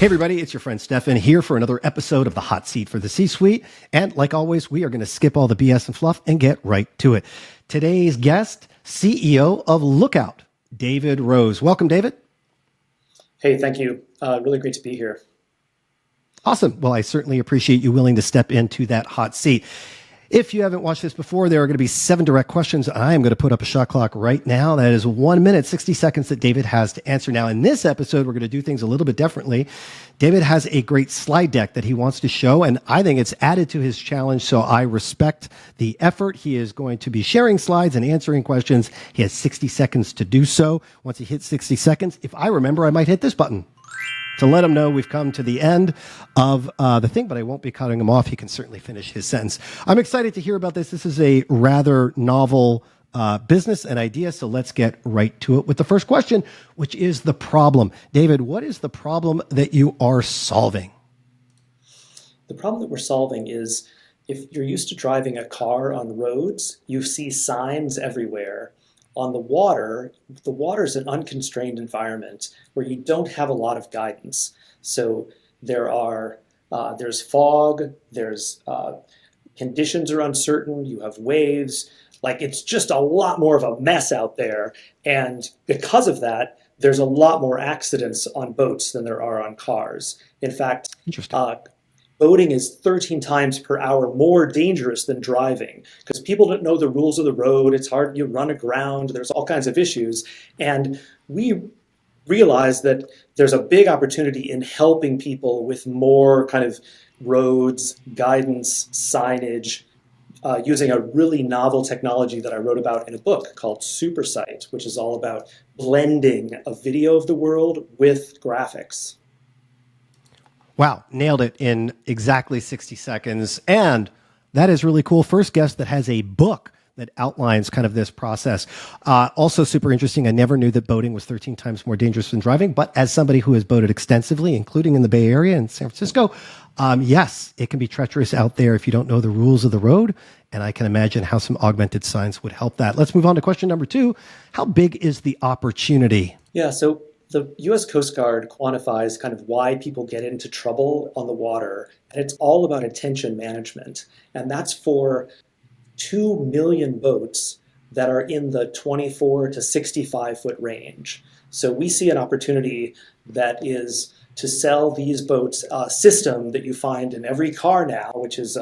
Hey everybody, it's your friend Stefan here for another episode of the Hot Seat for the C-Suite. And like always, we are going to skip all the BS and fluff and get right to it. Today's guest, CEO of Lookout, David Rose. Welcome, David. Hey, thank you. Really great to be here. Awesome. Well, I certainly appreciate you willing to step into that hot seat. If you haven't watched this before, there are going to be 7 direct questions. I am going to put up a shot clock right now. That is 1 minute, 60 seconds that David has to answer. Now, in this episode, we're going to do things a little bit differently. David has a great slide deck that he wants to show, and I think it's added to his challenge, so I respect the effort. He is going to be sharing slides and answering questions. He has 60 seconds to do so. Once he hits 60 seconds, if I remember, I might hit this button to let him know we've come to the end of the thing, but I won't be cutting him off. He can certainly finish his sentence. I'm excited to hear about this. This is a rather novel business and idea, so let's get right to it with the first question, which is the problem. David, what is the problem that you are solving? The problem that we're solving is if you're used to driving a car on roads, you see signs everywhere. On the water is an unconstrained environment where you don't have a lot of guidance. So there's fog, there's conditions are uncertain, you have waves, like it's just a lot more of a mess out there. And because of that, there's a lot more accidents on boats than there are on cars. In fact, boating is 13 times per hour more dangerous than driving because people don't know the rules of the road. It's hard, you run aground, there's all kinds of issues. And we realize that there's a big opportunity in helping people with more kind of roads, guidance, signage, using a really novel technology that I wrote about in a book called SuperSight, which is all about blending a video of the world with graphics. Wow, nailed it in exactly 60 seconds. And that is really cool. First guest that has a book that outlines kind of this process. Also super interesting. I never knew that boating was 13 times more dangerous than driving, but as somebody who has boated extensively, including in the Bay Area and San Francisco, yes, it can be treacherous out there if you don't know the rules of the road. And I can imagine how some augmented signs would help that. Let's move on to question number 2. How big is the opportunity? Yeah, so the U.S. Coast Guard quantifies kind of why people get into trouble on the water, and it's all about attention management. And that's for 2 million boats that are in the 24 to 65 foot range. So we see an opportunity that is to sell these boats a system that you find in every car now, which is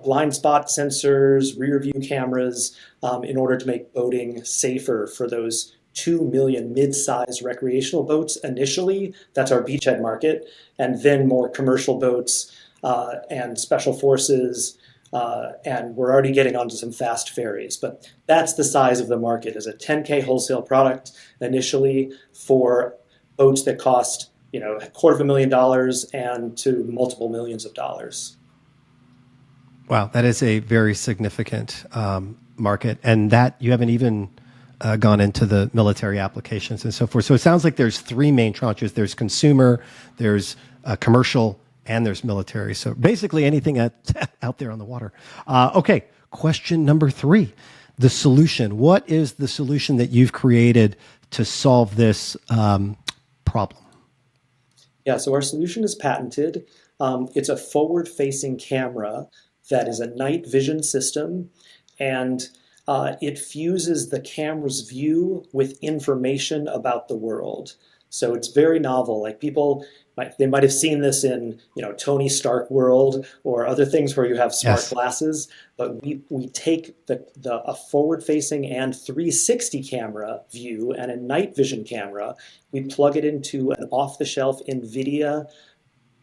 blind spot sensors, rear view cameras, in order to make boating safer for those 2 million mid-sized recreational boats initially. That's our beachhead market. And then more commercial boats and special forces. And we're already getting onto some fast ferries. But that's the size of the market, as a 10K wholesale product initially for boats that cost $250,000 and to multiple millions of dollars. Wow, that is a very significant market. And that you haven't even gone into the military applications and so forth. So it sounds like there's 3 main tranches. There's consumer, there's commercial, and there's military. So basically anything out there on the water. Okay, question number 3, the solution. What is the solution that you've created to solve this problem? Yeah, so our solution is patented. It's a forward-facing camera that is a night vision system, and it fuses the camera's view with information about the world. So it's very novel. Like people, they might have seen this in Tony Stark world or other things where you have smart glasses. But we take a forward-facing and 360 camera view and a night vision camera. We plug it into an off-the-shelf NVIDIA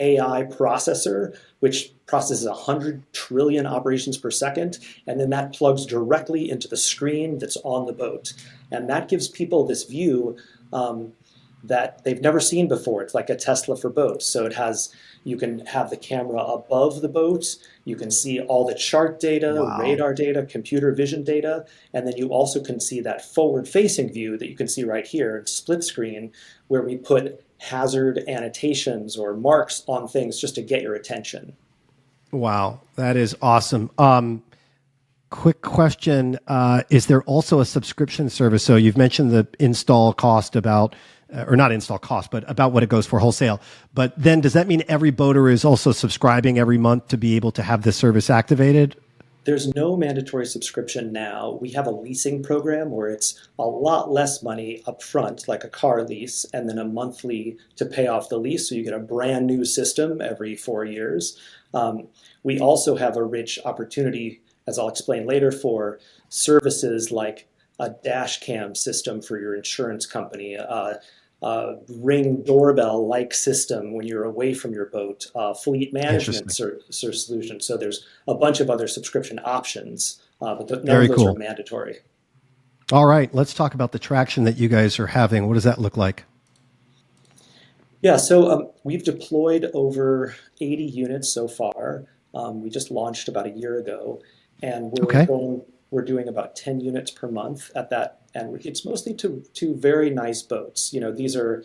AI processor, which processes 100 trillion operations per second, and then that plugs directly into the screen that's on the boat. And that gives people this view that they've never seen before. It's like a Tesla for boats. So you can have the camera above the boat, you can see all the chart data, radar data, computer vision data, and then you also can see that forward-facing view that you can see right here, split screen, where we put hazard annotations or marks on things just to get your attention. Wow, that is awesome. Quick question. Is there also a subscription service? So you've mentioned the install cost about or not install cost, but about what it goes for wholesale. But then does that mean every boater is also subscribing every month to be able to have this service activated? There's no mandatory subscription now. We have a leasing program where it's a lot less money up front, like a car lease, and then a monthly to pay off the lease. So you get a brand new system every 4 years. We also have a rich opportunity, as I'll explain later, for services like a dash cam system for your insurance company, Ring doorbell-like system when you're away from your boat, fleet management Interesting. solution. So there's a bunch of other subscription options, but none of Very those are cool. mandatory. All right, let's talk about the traction that you guys are having. What does that look like? Yeah, so we've deployed over 80 units so far. We just launched about a year ago, and Okay. we're doing about 10 units per month at that, and it's mostly to very nice boats. You know, these are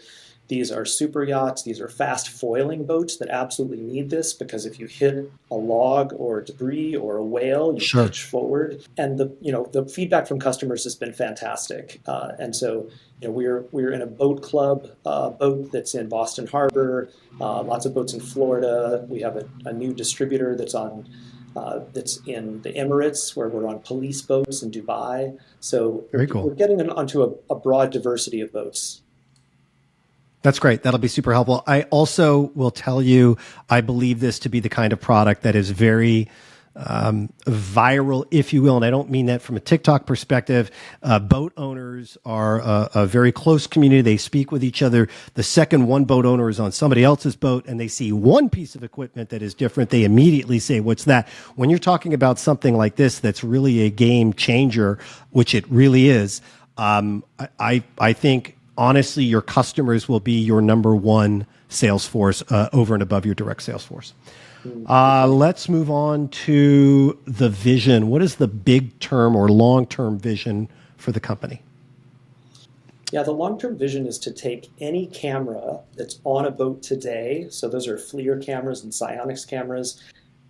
super yachts. These are fast foiling boats that absolutely need this because if you hit a log or debris or a whale, you Sure. pitch forward. And the feedback from customers has been fantastic. And so we're in a boat club boat that's in Boston Harbor. Lots of boats in Florida. We have a new distributor that's in the Emirates, where we're on police boats in Dubai. So Very cool. we're getting onto a broad diversity of boats. That's great. That'll be super helpful. I also will tell you, I believe this to be the kind of product that is very viral, if you will. And I don't mean that from a TikTok perspective. Boat owners are a very close community. They speak with each other. The second one boat owner is on somebody else's boat and they see one piece of equipment that is different, they immediately say, what's that? When you're talking about something like this, that's really a game changer, which it really is. I think honestly, your customers will be your number one sales force over and above your direct sales force. Let's move on to the vision. What is the big term or long-term vision for the company? Yeah, the long-term vision is to take any camera that's on a boat today, so those are FLIR cameras and Psionics cameras,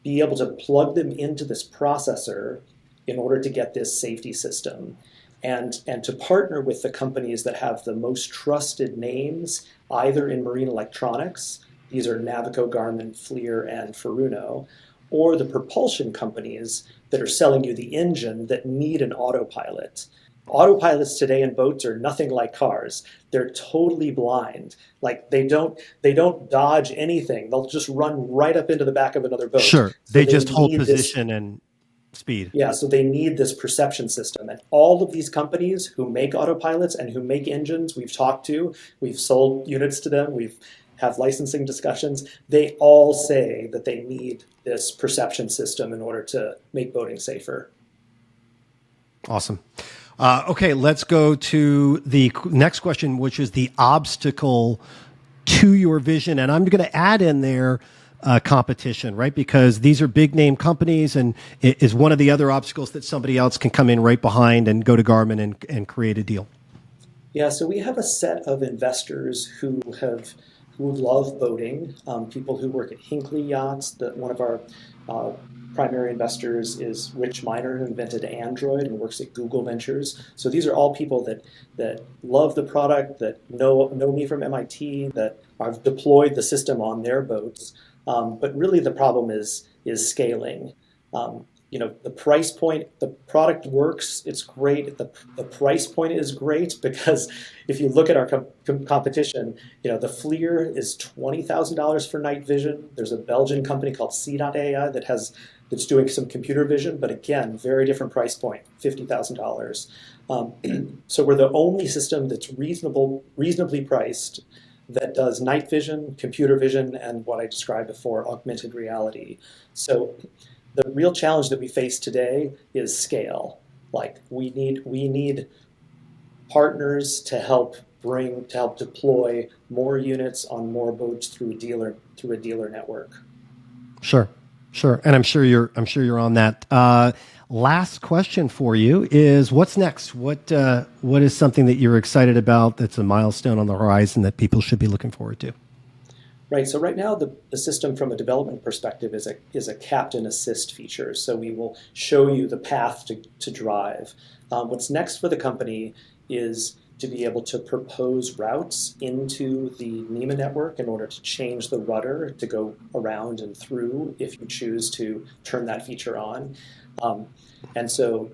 be able to plug them into this processor in order to get this safety system. And to partner with the companies that have the most trusted names, either in marine electronics, these are Navico, Garmin, FLIR, and Furuno, or the propulsion companies that are selling you the engine that need an autopilot. Autopilots today in boats are nothing like cars. They're totally blind. Like they don't dodge anything. They'll just run right up into the back of another boat. Sure. So They they just hold need this. position and speed. Yeah, so they need this perception system. And all of these companies who make autopilots and who make engines, we've talked to, we've sold units to them, we've have licensing discussions, they all say that they need this perception system in order to make boating safer. Awesome. Okay, let's go to the next question, which is the obstacle to your vision. And I'm going to add in there competition, right? Because these are big name companies, and it is one of the other obstacles that somebody else can come in right behind and go to Garmin and create a deal. Yeah, so we have a set of investors who love boating, people who work at Hinckley Yachts. One of our primary investors is Rich Miner, who invented Android and works at Google Ventures. So these are all people that love the product, that know me from MIT, that have deployed the system on their boats. But really, the problem is scaling. The price point, the product works, it's great. The price point is great because if you look at our competition, the FLIR is $20,000 for night vision. There's a Belgian company called C.AI that's doing some computer vision, but again, very different price point, $50,000. So we're the only system that's reasonably priced that does night vision, computer vision, and what I described before, augmented reality. So the real challenge that we face today is scale. Like we need partners to help deploy more units on more boats through a dealer network. Sure, sure, and I'm sure you're on that. Last question for you is what's next? What is something that you're excited about that's a milestone on the horizon that people should be looking forward to? Right. So right now, the system from a development perspective is a captain assist feature. So we will show you the path to drive. What's next for the company is to be able to propose routes into the NEMA network in order to change the rudder to go around and through if you choose to turn that feature on. Um, and so,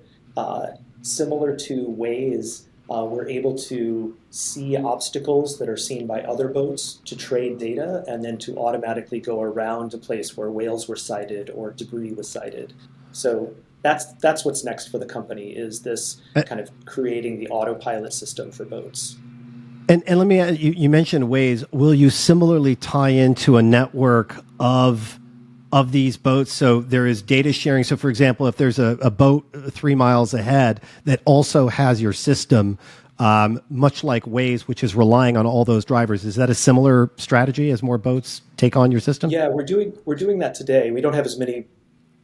similar to Waze, we're able to see obstacles that are seen by other boats to trade data and then to automatically go around a place where whales were sighted or debris was sighted. So that's what's next for the company, is this kind of creating the autopilot system for boats. And let me add, you mentioned Waze. Will you similarly tie into a network of these boats? So there is data sharing. So for example, if there's a boat 3 miles ahead that also has your system, much like Waze, which is relying on all those drivers, is that a similar strategy as more boats take on your system? Yeah, we're doing that today. We don't have as many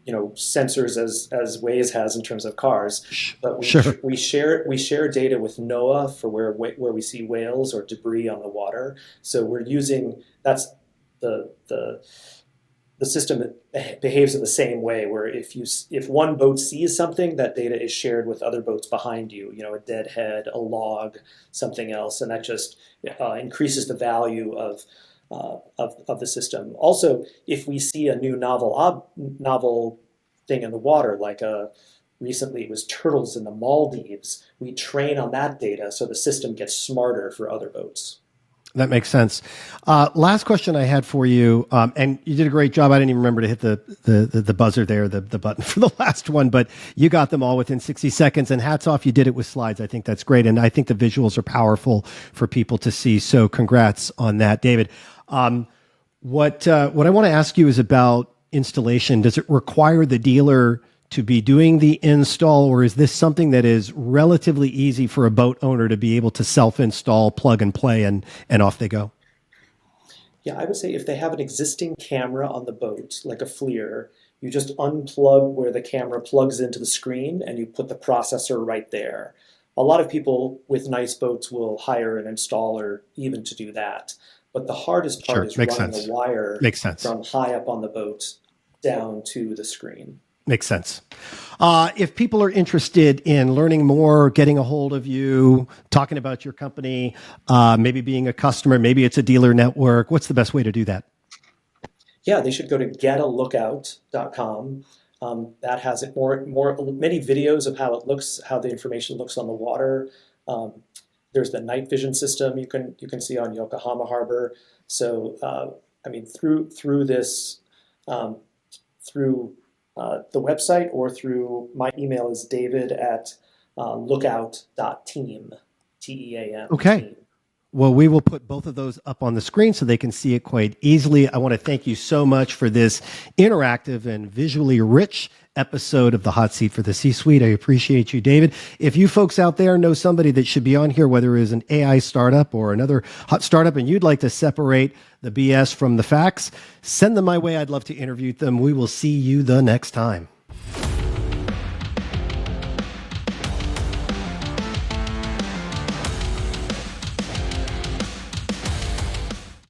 sensors as Waze has in terms of cars, but Sure. we share data with NOAA for where we see whales or debris on the water. So we're using that's the system that behaves in the same way, where if one boat sees something, that data is shared with other boats behind you, a dead head, a log, something else, and that just increases the value of the system. Also, if we see a new novel thing in the water, like recently it was turtles in the Maldives, we train on that data so the system gets smarter for other boats. That makes sense. Last question I had for you, and you did a great job. I didn't even remember to hit the buzzer there, the button for the last one, but you got them all within 60 seconds. And hats off, you did it with slides. I think that's great, and I think the visuals are powerful for people to see. So congrats on that, David. What I want to ask you is about installation. Does it require the dealer to be doing the install, or is this something that is relatively easy for a boat owner to be able to self-install, plug and play, and off they go? Yeah, I would say if they have an existing camera on the boat, like a FLIR, you just unplug where the camera plugs into the screen and you put the processor right there. A lot of people with nice boats will hire an installer even to do that. But the hardest part Sure, is makes running sense. a wire Makes sense. from high up on the boat down to the screen. Makes sense. If people are interested in learning more, getting a hold of you, talking about your company, maybe being a customer, maybe it's a dealer network, what's the best way to do that? Yeah, they should go to getalookout.com. That has many videos of how it looks, how the information looks on the water. There's the night vision system you can see on Yokohama Harbor. So I mean, through this through the website, or through my email is david at lookout.team, TEAM, Okay. team. Well, we will put both of those up on the screen so they can see it quite easily. I want to thank you so much for this interactive and visually rich episode of the Hot Seat for the C-Suite. I appreciate you, David. If you folks out there know somebody that should be on here, whether it is an AI startup or another hot startup, and you'd like to separate the BS from the facts, send them my way. I'd love to interview them. We will see you the next time.